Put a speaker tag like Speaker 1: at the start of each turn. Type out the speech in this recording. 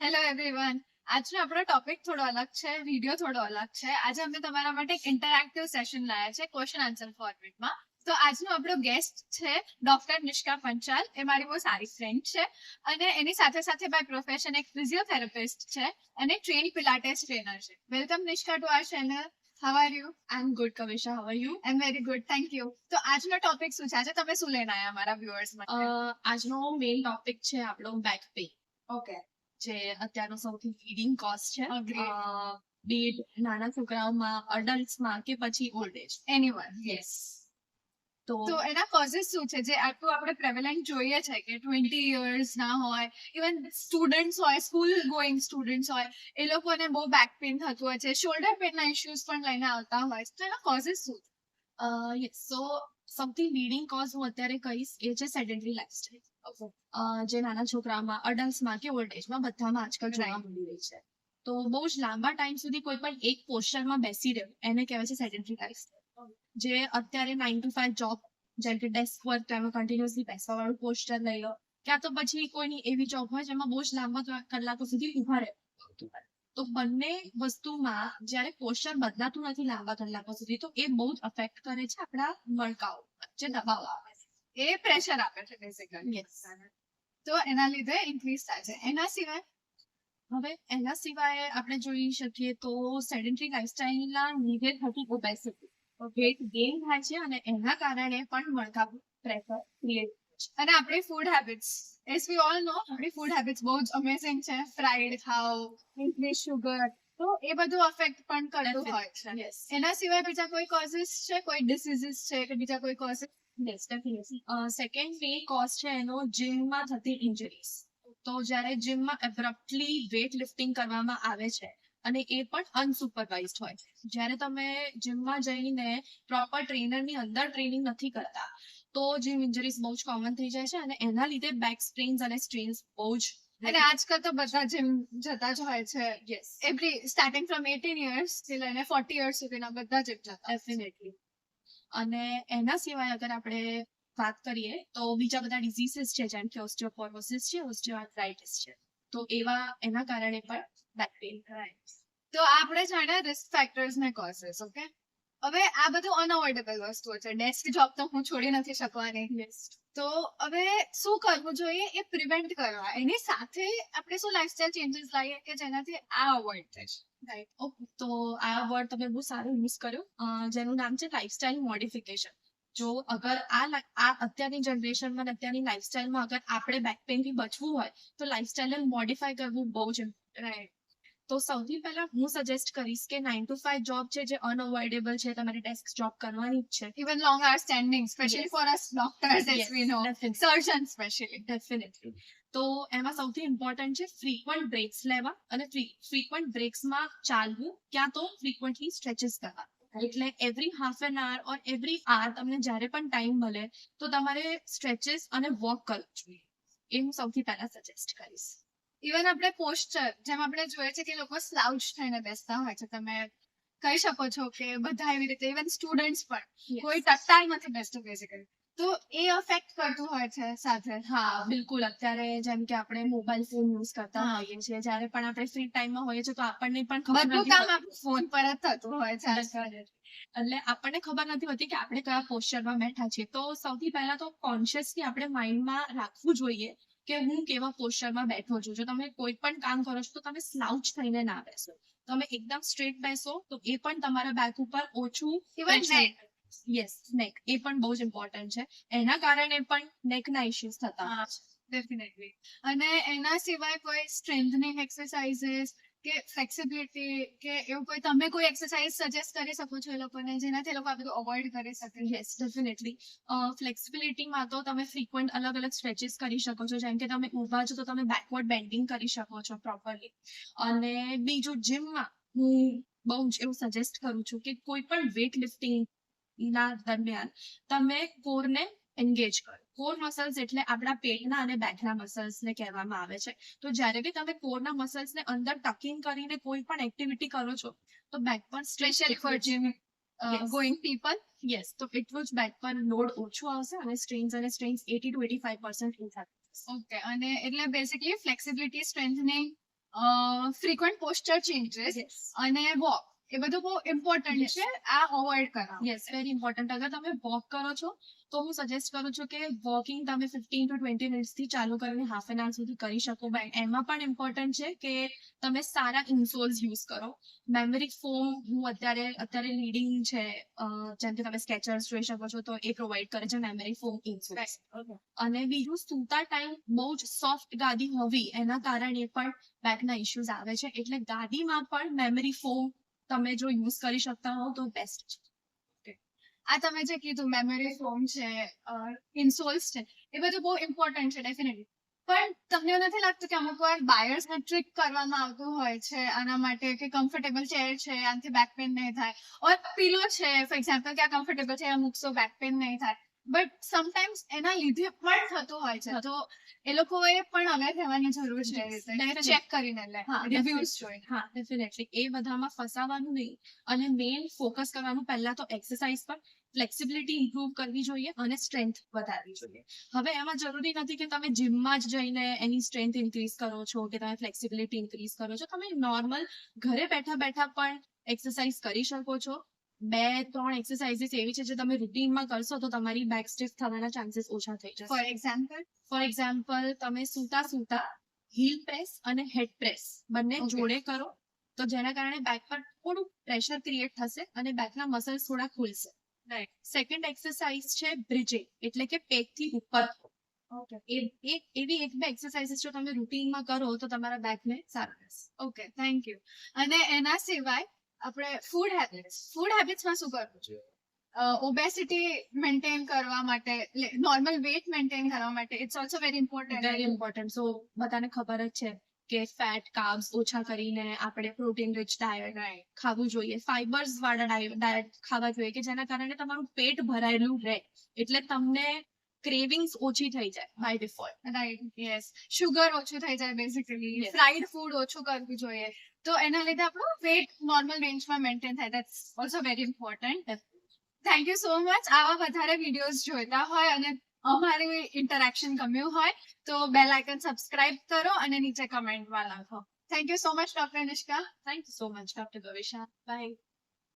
Speaker 1: Hello everyone. આજનો આપણો topic થોડો અલગ છે, વિડીયો થોડો અલગ છે. આજે અમે તમારા માટે એક ઇન્ટરેક્ટિવ સેશન લાયા છે ક્વેશ્ચન આન્સર ફોર્મેટમાં. તો આજનો આપણો ગેસ્ટ છે ડોક્ટર નિષ્કા પંચાલ. એ મારી બહુ સારી ફ્રેન્ડ છે અને એની સાથે સાથે બાય પ્રોફેશન એક ફિઝિયોથેરાપિસ્ટ છે અને ટ્રેન પિલાટેસ ટ્રેનર છે. Welcome Nishka to our channel. How are you?
Speaker 2: I am good Kavisha, how are you?
Speaker 1: I am very good, thank you. તો આજનો ટોપિક શું છે? આજે તમે શું લઈને આવ્યા અમારા વ્યુઅર્સ માટે?
Speaker 2: આજનો મેઇન ટોપિક છે આપણો બેક પેઇન,
Speaker 1: ઓકે.
Speaker 2: જે અત્યારનો સૌથી લીડિંગ કોઝ છે.
Speaker 1: Agreed.
Speaker 2: બીટ નાના છોકરાઓમાં, અડલ્ટ્સમાં કે પછી ઓલ્ડ એજ.
Speaker 1: એનીવન.
Speaker 2: યસ.
Speaker 1: તો એના કોઝિસ શું છે જે આટલું આપણે પ્રેવેલન્ટ જોઈએ છે કે 20 યર્સ ના હોય, ઇવન સ્ટુડન્ટ્સ હોય, સ્કૂલ ગોઈંગ સ્ટુડન્ટ્સ હોય, એ લોકોને બહુ બેક પેઇન થતું હોય છે, શોલ્ડર પેઇનના ઇશ્યુઝ પણ લઈને આવતા હોય છે. તો એના કોઝિસ શું છે?
Speaker 2: યસ, સો સૌથી લીડિંગ કોઝ હું અત્યારે કહીશ એ છે સેડેન્ટરી લાઇફસ્ટાઇલ. જે નાના છોકરાઓમાં, અડલ્ટ્સમાં કે ઓલ્ડ એજમાં બધામાં આજકાલ જોવા મળી રહી છે. તો બહુ જ લાંબા ટાઈમ સુધી કોઈ પણ એક પોસ્ચરમાં બેસી રહેવું એને કહેવાય છે સેડેન્ટરી લાઇફસ્ટાઇલ. જે અત્યારે 9 to 5 જોબ, જેમ કે ડેસ્ક વર્ક, તેમાં કન્ટિન્યુઅસલી બેસવાવાળું પોસ્ચર લઈ લો, ક્યાં તો પછી કોઈની એવી જોબ હોય જેમાં બહુ જ લાંબા કલાકો સુધી ઉભા રહેવું. તો બંને વસ્તુમાં જ્યારે પોસ્ચર બદલાતું નથી લાંબા કલાકો સુધી, તો એ બહુ જ અફેક્ટ કરે છે આપણા મણકાઓ, જે દબાવ આવે છે,
Speaker 1: એ પ્રેશર આપે છે બેઝિકલી.
Speaker 2: યસ.
Speaker 1: તો એના લીધે ઇન્ક્રીઝ થાય છે. એના સિવાય
Speaker 2: હવે એના સિવાય આપણે જોઈ શકીએ તો સેડેન્ટરી લાઇફસ્ટાઇલના લીધે થતી ઓબેસિટી, વેટ ગેઇન થાય છે અને એના કારણે પણ મણકા પ્રેશર ક્રિએટ.
Speaker 1: અને આપણી food habits, as we all know, આપણી ફૂડ હેબિટ્સ બહુ જ અમેઝિંગ છે. ફ્રાઈડ ખાઓ, ઇન્ક્રીઝ શુગર, તો એ બધું અફેક્ટ પણ કરતું હોય છે.
Speaker 2: યસ.
Speaker 1: એના સિવાય બીજા કોઈ કોઝિસ છે, કોઈ ડિસીઝીસ છે કે બીજા કોઈ causes?
Speaker 2: Yes, definitely. Second main cause છે એનો જીમમાં થતી ઇન્જરીઝ. તો જ્યારે જીમમાં એબ્રપ્ટલી વેટ લિફ્ટિંગ કરવામાં આવે છે અને એ પણ અનસુપરવાઇઝડ હોય, જ્યારે તમે જીમમાં જઈને પ્રોપર ટ્રેનરની અંદર ટ્રેનિંગ નથી કરતા, તો જીમ ઇન્જરીઝ બહુ જ કોમન થઈ જાય છે અને એના લીધે બેક સ્ટ્રેન્સ અને સ્ટ્રેન્સ બહુ જ.
Speaker 1: અને આજકાલ તો બધા જીમ જતા જ હોય છે.
Speaker 2: Yes,
Speaker 1: every starting from 18 years થી લઈને 40 યર્સ સુધીના બધા જીમ જતા.
Speaker 2: ડેફિનેટલી. અને એના સિવાય અગર આપણે વાત કરીએ તો બીજા બધા ડિઝીઝીસ છે, જેમ કે ઓસ્ટિયોપોરોસિસ છે, ઓસ્ટિયોઆર્થરાઇટિસ છે, તો એવા એના કારણે પણ બેક પેઇન થાય.
Speaker 1: તો આપણે જાણ્યા રિસ્ક ફેક્ટર્સ ને કોઝિસ. ઓકે, હવે આ બધું અનઅવોઇડેબલ વસ્તુઓ છે. ડેસ્ક જોબ તો હું છોડી નથી શકવાની.
Speaker 2: યસ.
Speaker 1: તો હવે શું કરવું જોઈએ એ પ્રિવેન્ટ કરવા? એની સાથે આપણે શું લાઇફસ્ટાઇલ ચેન્જીસ લાવીએ કે જેનાથી આ અવોઇડ થાય છે?
Speaker 2: રાઈટ. ઓકે, તો આ વર્ડ તમે બહુ સારો યુઝ કર્યો, જેનું નામ છે લાઇફસ્ટાઇલ મોડિફિકેશન. જો અગર આ અત્યારની જનરેશનમાં, અત્યારની લાઇફસ્ટાઇલમાં અગર આપણે બેક પેઇનથી બચવું હોય તો લાઇફસ્ટાઇલ મોડિફાઈ કરવું બહુ જ
Speaker 1: રાઈટ.
Speaker 2: તો સૌથી પહેલા હું સજેસ્ટ કરીશ કે 9 to 5 જોબ છે જે અનઅવોઇડેબલ છે, તમારે ડેસ્ક જોબ કરવાની જ છે.
Speaker 1: Even long hours standing, especially
Speaker 2: Yes.
Speaker 1: for us doctors, as
Speaker 2: Yes,
Speaker 1: we know,
Speaker 2: definitely.
Speaker 1: surgeons especially.
Speaker 2: Definitely. તો એમાં સૌથી ઇમ્પોર્ટન્ટ છે ફ્રીક્વન્ટ બ્રેક્સ લેવા અને ફ્રીક્વન્ટ બ્રેક્સમાં ચાલવું, ક્યાં તો ફ્રીક્વન્ટલી સ્ટ્રેચીસ કરવા. એટલે every half an hour or every hour તમને જ્યારે પણ ટાઈમ મળે તો તમારે સ્ટ્રેચીસ અને વોક કરવું જોઈએ. એ હું સૌથી પહેલા સજેસ્ટ કરીશ.
Speaker 1: ઇવન આપણે પોસ્ચર, જેમ આપણે જોઈએ છે કે લોકો સ્લાઉચ થઈને બેસતા હોય છે, તમે કહી શકો છો કે બધા એવી રીતે, ઇવન સ્ટુડન્ટ્સ પણ કોઈ ટટ્ટાર નથી બેસતું બેઝિકલી, તો એ અફેક્ટ કરતું હોય છે સાથે.
Speaker 2: હા, બિલકુલ. અત્યારે જેમ કે આપણે મોબાઈલ ફોન યુઝ કરતા
Speaker 1: હા.
Speaker 2: હોઈએ છીએ, જ્યારે પણ આપણે ફ્રી ટાઈમમાં હોઈએ છીએ તો આપણને પણ ખબર
Speaker 1: બધું
Speaker 2: નથી
Speaker 1: કામ
Speaker 2: હોતી.
Speaker 1: આપણું ફોન પર જ થતું હોય છે આજકાલ.
Speaker 2: એટલે આપણને ખબર નથી હોતી કે આપણે કયા પોસ્ચરમાં બેઠા છીએ. તો સૌથી પહેલા તો કોન્શિયસલી આપણે માઇન્ડમાં રાખવું જોઈએ કે હું કેવા પોસ્ચરમાં બેઠો છું. જો તમે કોઈ પણ કામ કરો છો તો તમે સ્લાઉચ થઈને ના બેસો, તમે એકદમ સ્ટ્રેટ બેસો, તો એ પણ તમારા બેક ઉપર ઓછું.
Speaker 1: Even neck.
Speaker 2: યસ, નેક, એ પણ બહુ જ ઇમ્પોર્ટન્ટ છે. એના કારણે પણ નેકના ઇશ્યુઝ થતા હોય છે.
Speaker 1: ડેફિનેટલી. અને એના સિવાય કોઈ સ્ટ્રેન્થનિંગ એક્સરસાઇઝીસ કે ફ્લેક્સિબિલિટી કે એવું કોઈ તમે કોઈ એક્સરસાઇઝ સજેસ્ટ કરી શકો છો એ લોકોને, જેનાથી એ લોકો આ બધું અવોઇડ કરી શકે?
Speaker 2: Yes, definitely. ફ્લેક્સિબિલિટીમાં તો તમે ફ્રીક્વન્ટ અલગ અલગ સ્ટ્રેચીસ કરી શકો છો, જેમ કે તમે ઊભા છો તો તમે બેકવર્ડ બેન્ડિંગ કરી શકો છો પ્રોપરલી. અને બીજું, જીમમાં હું બહુ જ એવું સજેસ્ટ કરું છું કે કોઈ પણ વેટ લિફ્ટિંગ ના દરમિયાન તમે કોરને એન્ગેજ કરો. કોર મસલ્સ એટલે આપણા પેટના અને બેકના મસલ્સને કહેવામાં આવે છે. તો જ્યારે બી તમે કોરના મસલ્સને અંદર ટકિંગ કરીને કોઈ પણ એક્ટિવિટી કરો છો તો બેક પર
Speaker 1: specially four gym going people.
Speaker 2: Yes, તો એટલું જ બેક પર લોડ ઓછું આવશે અને સ્ટ્રેન્સ 80 to 85% થશે.
Speaker 1: ઓકે, અને એટલે basically flexibility, strengthening frequent posture changes અને વોક એ બધું બહુ ઇમ્પોર્ટન્ટ
Speaker 2: Yes.
Speaker 1: છે આ અવોઇડ કરવા
Speaker 2: યસ વેરી ઇમ્પોર્ટન્ટ. અગર તમે વોક કરો છો તો હું સજેસ્ટ કરું છું કે વોકિંગ તમે 15 to 20 મિનિટ્સ થી ચાલુ કરીને હાફ એન આવર સુધી કરી શકો. બટ એમાં પણ ઇમ્પોર્ટન્ટ છે કે તમે સારા ઇન્સોલ્સ યુઝ કરો. મેમરી ફોમ હું અત્યારે લીડિંગ છે, જેમ કે તમે સ્કેચર્સ જોઈ શકો છો તો એ પ્રોવાઈડ કરે છે મેમરી ફોમ ઇન્સોલ્સ. અને બીજું સૂતા ટાઈમ બહુ જ સોફ્ટ ગાદી હોવી એના કારણે પણ બેકના ઇશ્યુઝ આવે છે. એટલે ગાદીમાં પણ મેમરી ફોમ તમે જો યુઝ કરી શકતા હો તો બેસ્ટ છે.
Speaker 1: આ તમે જે કીધું મેમરી ફોમ છે, ઇન્સોલ્સ છે, એ બધું બહુ ઇમ્પોર્ટન્ટ છે ડેફિનેટલી. પણ તમને એવું નથી લાગતું કે અમુક વાર બાયર્સને ટ્રિક કરવામાં આવતું હોય છે આના માટે કે કમ્ફર્ટેબલ ચેર છે આનાથી બેક પેન નહીં થાય, ઓર પીલો છે ફોર એક્ઝામ્પલ કે આ કમ્ફર્ટેબલ છે આ મૂકશો બેક પેન નહીં થાય, બટ સમટાઈમ્સ એના લીધે પણ થતું હોય છે. તો એ લોકોએ પણ અવેર રહેવાની જરૂર છે એ રીતે
Speaker 2: Definitely.
Speaker 1: ચેક કરીને લે
Speaker 2: હા,
Speaker 1: રિવ્યુઝ જોઈને.
Speaker 2: હા ડેફિનેટલી એ બધામાં ફસાવાનું નહીં અને મેઇન ફોકસ કરવાનું પહેલા તો એક્સરસાઇઝ પર, ફ્લેક્સિબિલિટી ઇમ્પ્રૂવ કરવી જોઈએ અને સ્ટ્રેન્થ વધારવી જોઈએ. હવે એમાં જરૂરી નથી કે તમે જીમમાં જ જઈને એની સ્ટ્રેન્થ ઇન્ક્રીઝ કરો છો કે તમે ફ્લેક્સિબિલિટી ઇન્ક્રીઝ કરો છો. તમે નોર્મલ ઘરે બેઠા બેઠા પણ એક્સરસાઇઝ કરી શકો છો. 2-3 એક્સરસાઇઝીસ એવી છે જે તમે રૂટીનમાં કરશો તો તમારી બેક સ્ટીફ થવાના ચાન્સીસ ઓછા થઈ જશે.
Speaker 1: ફોર
Speaker 2: ફોર એક્ઝામ્પલ તમે સૂતા હીલ પ્રેસ અને હેડ પ્રેસ બંને
Speaker 1: Okay.
Speaker 2: જોડે કરો તો જેના કારણે બેક પર થોડું પ્રેશર ક્રિએટ થશે અને બેકના મસલ્સ થોડા ખુલશે.
Speaker 1: રાઈટ.
Speaker 2: સેકન્ડ એક્સરસાઇઝ છે બ્રિજિંગ, એટલે કે પેટથી ઉપર. એવી 1-2 એક્સરસાઇઝીસ જો તમે રૂટીનમાં કરો તો તમારા બેકને સારું રહેશે.
Speaker 1: Okay, thank you. અને એના સિવાય આપણે ફૂડ હેબિટ્સમાં શું કરવું જોઈએ? ઓબેસિટી મેન્ટેન કરવા માટે, નોર્મલ વેટ મેન્ટેન કરવા માટે it's also very important.
Speaker 2: Very important. So બધાને ખબર જ છે કે ફેટ કાર્બ્સ ઓછા કરીને આપણે પ્રોટીન રિચ ડાયટ ખાવું જોઈએ, ફાઈબર્સ વાળા ડાયટ ખાવા જોઈએ કે જેના કારણે તમારું પેટ ભરાયેલું રહે એટલે તમને ક્રેવિંગ્સ ઓછી થઈ જાય by default.
Speaker 1: Right, yes. Sugar ઓછું થઈ જાય બેઝિકલી.
Speaker 2: Yes.
Speaker 1: ફ્રાઈડ ફૂડ ઓછું કરવું જોઈએ તો એના લીધે આપણું વેટ નોર્મલ રેન્જમાં મેન્ટેન થાય. That's also very important. Thank you so much. આવા વધારે વિડીયોઝ જોઈતા હોય અને અમારી ઇન્ટરેક્શન ગમ્યું હોય તો બેલ આઇકન સબસ્ક્રાઇબ કરો અને નીચે કમેન્ટમાં લખો. Thank you so much doctor Nishka.
Speaker 2: Thank you so much doctor Gavesha. By.